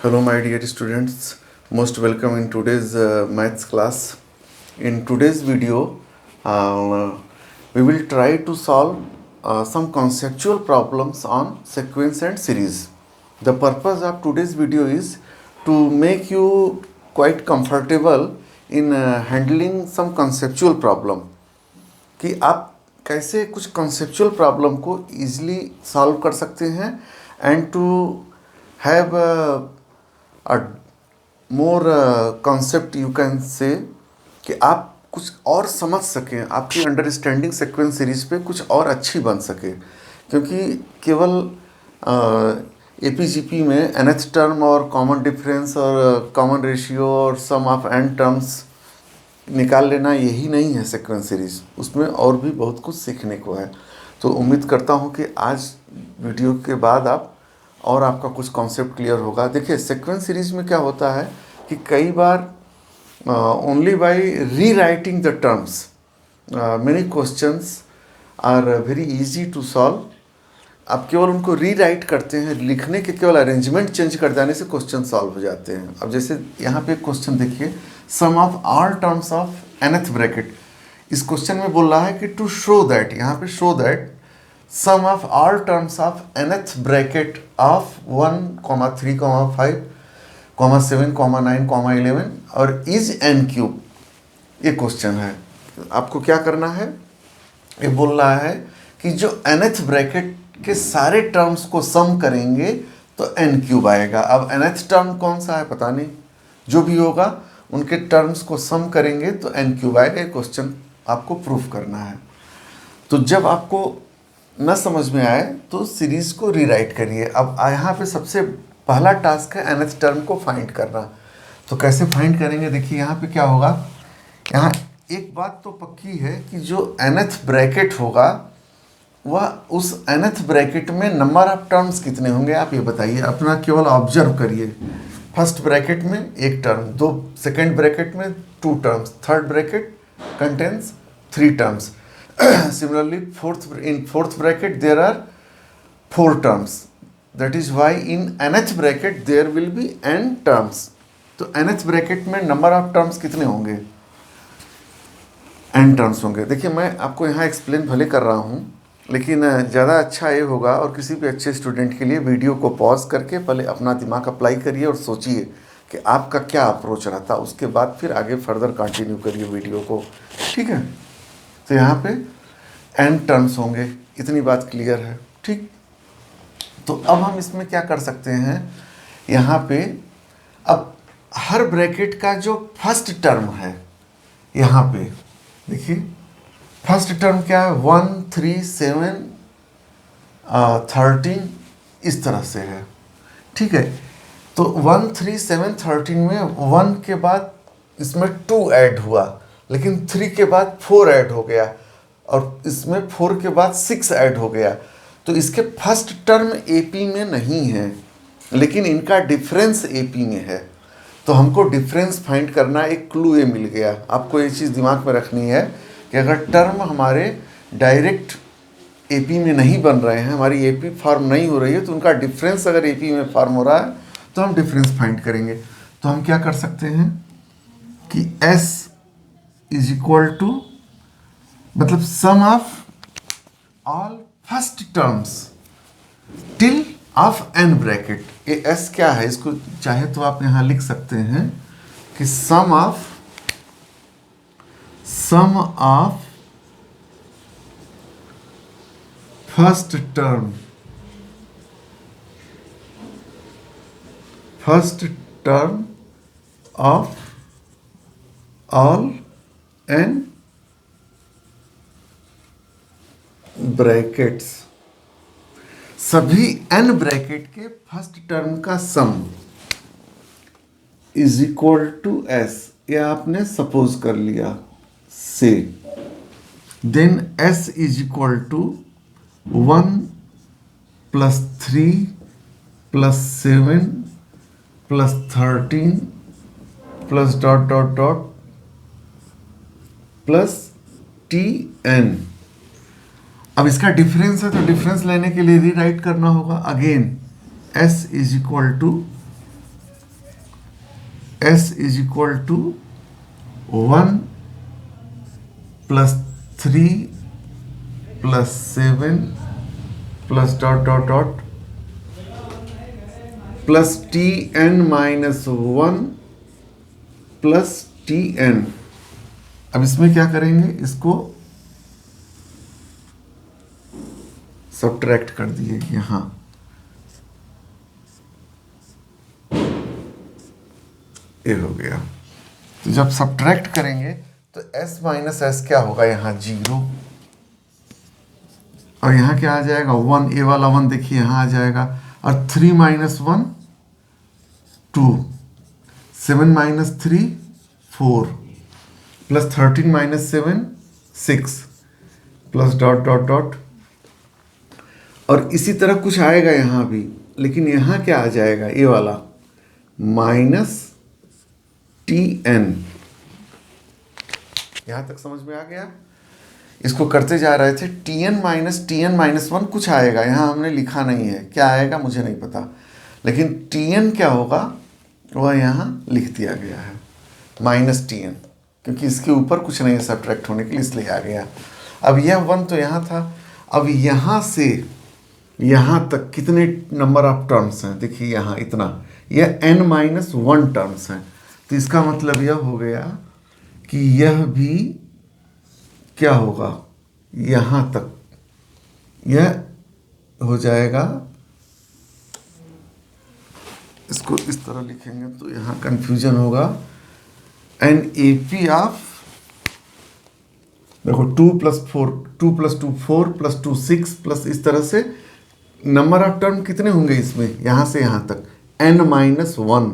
Hello, my dear students. Most welcome in today's maths class. In today's video, we will try to solve some conceptual problems on sequence and series. The purpose of today's video is to make you quite comfortable in handling some conceptual problem. कि आप कैसे कुछ conceptual problem को easily solve कर सकते हैं and to have a more concept you can say कि आप कुछ और समझ सकें, आपकी अंडरस्टैंडिंग सीक्वेंस सीरीज पे कुछ और अच्छी बन सके, क्योंकि केवल एपीजीपी में nth टर्म और कॉमन डिफरेंस और कॉमन रेशियो और सम ऑफ n टर्म्स निकाल लेना यही नहीं है सीक्वेंस सीरीज, उसमें और भी बहुत कुछ सीखने को है। तो उम्मीद करता हूँ कि आज वीडियो के बाद आपका कुछ कॉन्सेप्ट क्लियर होगा। देखिए, सीक्वेंस सीरीज में क्या होता है कि कई बार only by rewriting the terms many questions are very easy to solve. आप केवल उनको रीराइट करते हैं, लिखने के केवल अरेंजमेंट चेंज कर देने से क्वेश्चन सॉल्व हो जाते हैं। अब जैसे यहाँ पे क्वेश्चन देखिए, sum of all terms of nth bracket. इस क्वेश्चन में बोल रहा है कि टू शो दैट, यहाँ पे show that sum of all terms of nth bracket of 1, 3, 5, 7, 9, 11 और इज n क्यूब। ये क्वेश्चन है। आपको क्या करना है, ये बोल रहा है कि जो nth ब्रैकेट के सारे टर्म्स को सम करेंगे तो n क्यूब आएगा। अब nth टर्म कौन सा है पता नहीं, जो भी होगा उनके टर्म्स को सम करेंगे तो n क्यूब आएगा। क्वेश्चन आपको प्रूफ करना है। तो जब आपको न समझ में आए तो सीरीज को रीराइट करिए। अब यहाँ पे सबसे पहला टास्क है nth टर्म को फाइंड करना। तो कैसे फाइंड करेंगे, देखिए यहाँ पे क्या होगा। यहाँ एक बात तो पक्की है कि जो nth ब्रैकेट होगा वह उस nth ब्रैकेट में नंबर ऑफ टर्म्स कितने होंगे आप ये बताइए। अपना केवल ऑब्जर्व करिए। फर्स्ट ब्रैकेट में एक टर्म, दो सेकेंड ब्रैकेट में 2 terms, third bracket contains 3 terms. Similarly, fourth bracket there are 4 terms. That is why in nth bracket there will be n terms. तो nth bracket में number of terms कितने होंगे, n terms होंगे। देखिए, मैं आपको यहाँ एक्सप्लेन भले कर रहा हूँ, लेकिन ज़्यादा अच्छा ये होगा और किसी भी अच्छे स्टूडेंट के लिए वीडियो को पॉज करके पहले अपना दिमाग अप्लाई करिए और सोचिए कि आपका क्या अप्रोच रहता, उसके बाद फिर आगे फर्दर कंटिन्यू करिए वीडियो को, ठीक है। तो यहाँ पे n टर्म्स होंगे, इतनी बात क्लियर है, ठीक। तो अब हम इसमें क्या कर सकते हैं, यहाँ पे अब हर ब्रैकेट का जो फर्स्ट टर्म है, यहाँ पे देखिए फर्स्ट टर्म क्या है, 1, 3, 7, 13 इस तरह से है, ठीक है। तो 1, 3, 7, 13 में 1 के बाद इसमें 2 ऐड हुआ, लेकिन 3 के बाद 4 ऐड हो गया और इसमें 4 के बाद 6 ऐड हो गया। तो इसके फर्स्ट टर्म एपी में नहीं है, लेकिन इनका डिफरेंस एपी में है। तो हमको डिफरेंस फाइंड करना, एक क्लू ये मिल गया। आपको ये चीज़ दिमाग में रखनी है कि अगर टर्म हमारे डायरेक्ट एपी में नहीं बन रहे हैं, हमारी एपी फॉर्म नहीं हो रही है, तो उनका डिफरेंस अगर एपी में फॉर्म हो रहा है तो हम डिफरेंस फाइंड करेंगे। तो हम क्या कर सकते हैं कि S इज इक्वल टू, मतलब sum of all first terms till of n bracket. ये S क्या है, इसको चाहे तो आप यहां लिख सकते हैं कि sum of first term of all n brackets, सभी n ब्रैकेट के फर्स्ट टर्म का sum is equal to S। ये आपने सपोज कर लिया से, then S is equal to 1 + 3 + 7 + 13 plus dot dot dot plus Tn। अब इसका डिफरेंस है तो डिफरेंस लेने के लिए रीराइट करना होगा। Again S is equal to s is equal to 1 plus 3 plus 7 plus dot dot dot plus t n minus 1 plus t n. अब इसमें क्या करेंगे, इसको सब्ट्रैक्ट कर दिए यहां, ये हो गया। तो जब सब्ट्रैक्ट करेंगे तो s माइनस एस क्या होगा, यहां 0, और यहां क्या आ जाएगा 1, ए वाला 1 देखिए यहां आ जाएगा, और 3 minus 1 2, 7 minus 3 4, plus 13 minus 7 6, plus dot dot dot, और इसी तरह कुछ आएगा यहां भी, लेकिन यहां क्या आ जाएगा, ये वाला माइनस टी एन। यहां तक समझ में आ गया। इसको करते जा रहे थे, टी एन माइनस 1 कुछ आएगा, यहां हमने लिखा नहीं है, क्या आएगा मुझे नहीं पता, लेकिन टी एन क्या होगा वह यहां लिख दिया गया है, माइनस टी एन, क्योंकि इसके ऊपर कुछ नहीं है सब्ट्रैक्ट होने के लिए, इसलिए आ गया। अब यह 1 तो यहां था, अब यहां से यहां तक कितने नंबर ऑफ टर्म्स हैं, देखिए यहां इतना, यह n माइनस 1 टर्म्स हैं। तो इसका मतलब यह हो गया कि यह भी क्या होगा, यहां तक यह हो जाएगा, इसको इस तरह लिखेंगे तो यहां कंफ्यूजन होगा, एन ए पी ऑफ, देखो 2 प्लस 4 2 प्लस 2 4 प्लस 2 6 प्लस, इस तरह से नंबर ऑफ टर्म कितने होंगे इसमें, यहां से यहां तक n माइनस 1,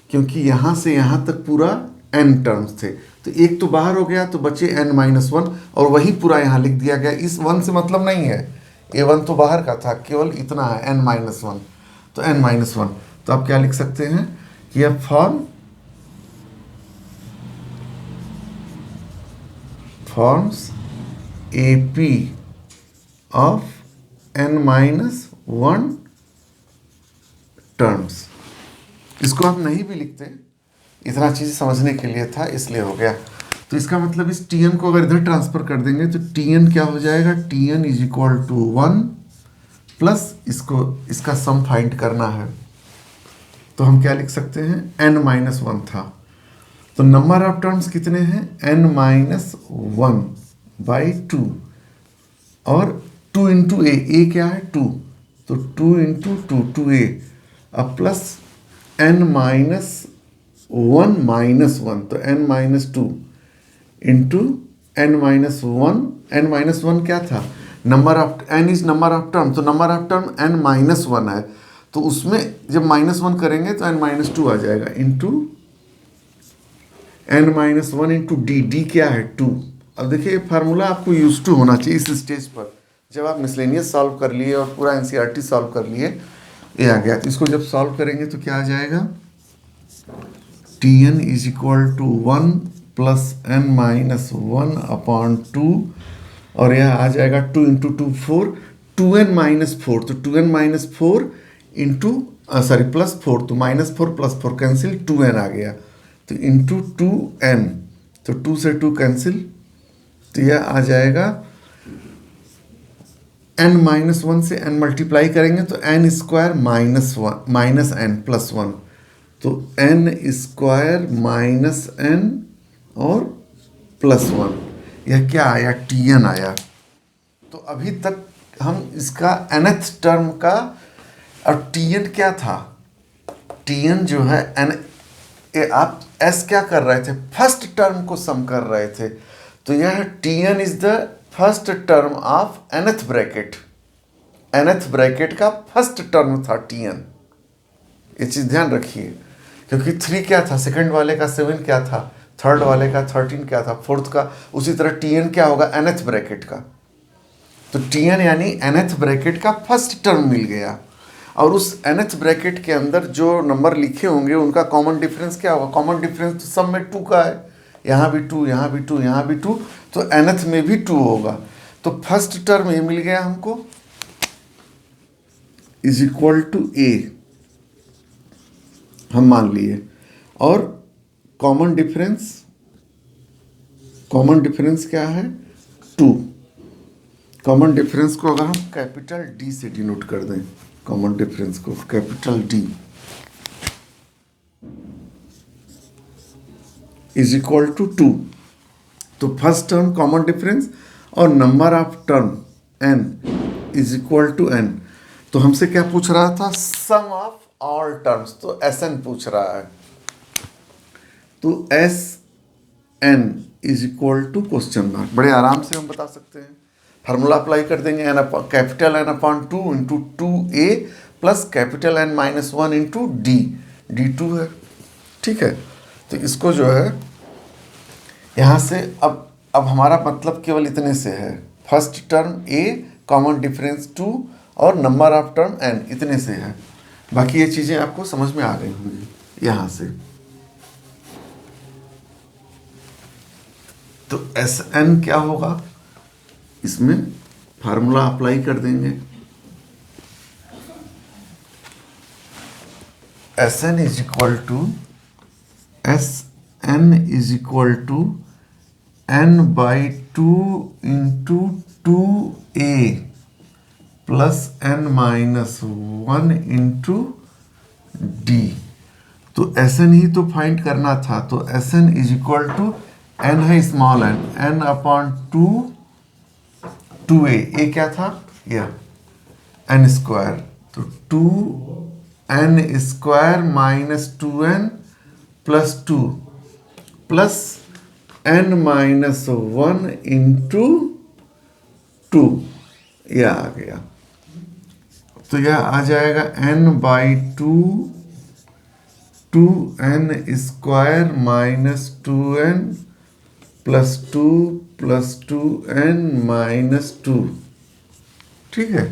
क्योंकि यहां से यहां तक पूरा n टर्म्स थे, तो एक तो बाहर हो गया तो बचे n माइनस 1, और वही पूरा यहां लिख दिया गया। इस 1 से मतलब नहीं है, ये 1 तो बाहर का था, केवल इतना है n माइनस 1, तो n माइनस 1। तो आप क्या लिख सकते हैं कि यह forms A P of n minus 1 terms. इसको आप नहीं भी लिखते, इतना चीज़ समझने के लिए था, इसलिए हो गया। तो इसका मतलब इस टी एन को अगर इधर ट्रांसफर कर देंगे तो टी एन क्या हो जाएगा, t n is equal to 1 plus इसको, इसका सम फाइंड करना है, तो हम क्या लिख सकते हैं, n माइनस 1 था, तो नंबर ऑफ टर्म्स कितने हैं, n माइनस 1 बाई 2, और 2 इंटू ए क्या है 2, तो 2 इंटू 2a, अब प्लस n माइनस 1 माइनस 1, तो n minus 2 into n minus 1, n minus 1 क्या था, number of, n is number of term, तो number of term n minus 1 है, तो उसमें जब माइनस 1 करेंगे तो n माइनस 2 आ जाएगा, into n minus 1 into D क्या है 2। अब देखिए फार्मूला आपको यूज टू होना चाहिए इस स्टेज पर, जब आप मिसलेनियस सॉल्व कर लिए और पूरा एनसीईआरटी सॉल्व कर लिए, ये आ गया। तो इसको जब सॉल्व करेंगे तो क्या आ जाएगा, t n is equal to 1 plus n minus 1 upon 2, और यह आ जाएगा 2 इंटू 2 4, 2n माइनस 4, तो 2n minus 4 into sorry plus 4, तो माइनस 4 प्लस 4 कैंसिल, 2n आ गया, तो इंटू 2n, तो 2 से 2 कैंसिल, तो यह आ जाएगा n माइनस 1 से n मल्टीप्लाई करेंगे तो n square minus 1 minus n plus 1, तो n स्क्वायर माइनस n और प्लस 1, यह क्या आया, tn आया। तो अभी तक हम इसका nth टर्म का, और tn क्या था, tn जो है n, आप s क्या कर रहे थे, फर्स्ट टर्म को सम कर रहे थे, तो यह tn is the first term of nth bracket, nth bracket का फर्स्ट टर्म था tn, ये चीज ध्यान रखिए, क्योंकि 3 क्या था, सेकंड वाले का 7 क्या था, थर्ड वाले का 13 क्या था, फोर्थ का, उसी तरह tn क्या होगा, nth ब्रैकेट का, तो tn यानी nth ब्रैकेट का फर्स्ट टर्म मिल गया, और उस nth ब्रैकेट के अंदर जो नंबर लिखे होंगे उनका कॉमन डिफरेंस क्या होगा, कॉमन डिफरेंस तो सब में 2 का है, यहाँ भी 2, यहाँ भी 2, यहाँ भी 2, तो nth में भी 2 होगा, तो फर्स्ट टर्म ये मिल गया हमको, इज इक्वल टू a हम मान लिए, और कॉमन डिफरेंस क्या है? 2। कॉमन डिफरेंस को अगर हम कैपिटल डी से डिनोट कर दें, कॉमन डिफरेंस को capital d is equal to 2। तो फर्स्ट टर्म कॉमन डिफरेंस और number of term n is equal to n। तो हमसे क्या पूछ रहा था? सम ऑफ ऑल टर्म्स, तो Sn पूछ रहा है। तो Sn is equal to question mark. बड़े आराम से हम बता सकते हैं, फार्मूला अप्लाई कर देंगे, capital N upon 2 into 2a plus capital N minus 1 into D, D2 है। ठीक है, तो इसको जो है यहाँ से अब हमारा मतलब केवल इतने से है, first term a, common difference 2 और नंबर ऑफ टर्म n, इतने से है। बाकी ये चीज़ें आपको समझ में आ गई होंगी यहाँ से। तो Sn क्या होगा? इसमें फार्मूला अप्लाई कर देंगे, Sn is equal to n by 2 into 2a plus n minus 1 into D. तो Sn ही तो फाइंड करना था, तो Sn is equal to n है small n upon 2a, A क्या था? यह n स्क्वायर, तो 2n square minus 2n plus 2 plus n minus 1 into 2, यह आ गया। तो यह आ जाएगा n by 2n square minus 2n plus 2n minus 2। ठीक है,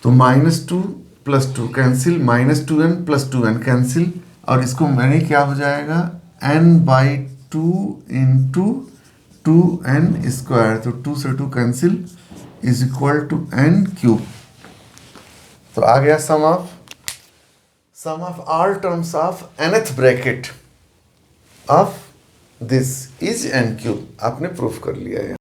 तो minus 2 plus 2 cancel, minus 2n plus 2n cancel, और इसको मैंने क्या हो जाएगा? n by 2 into 2n square, तो 2 से 2 cancel is equal to n cube. तो आ गया sum of all terms of nth bracket of this is n cube. आपने प्रूफ कर लिया है।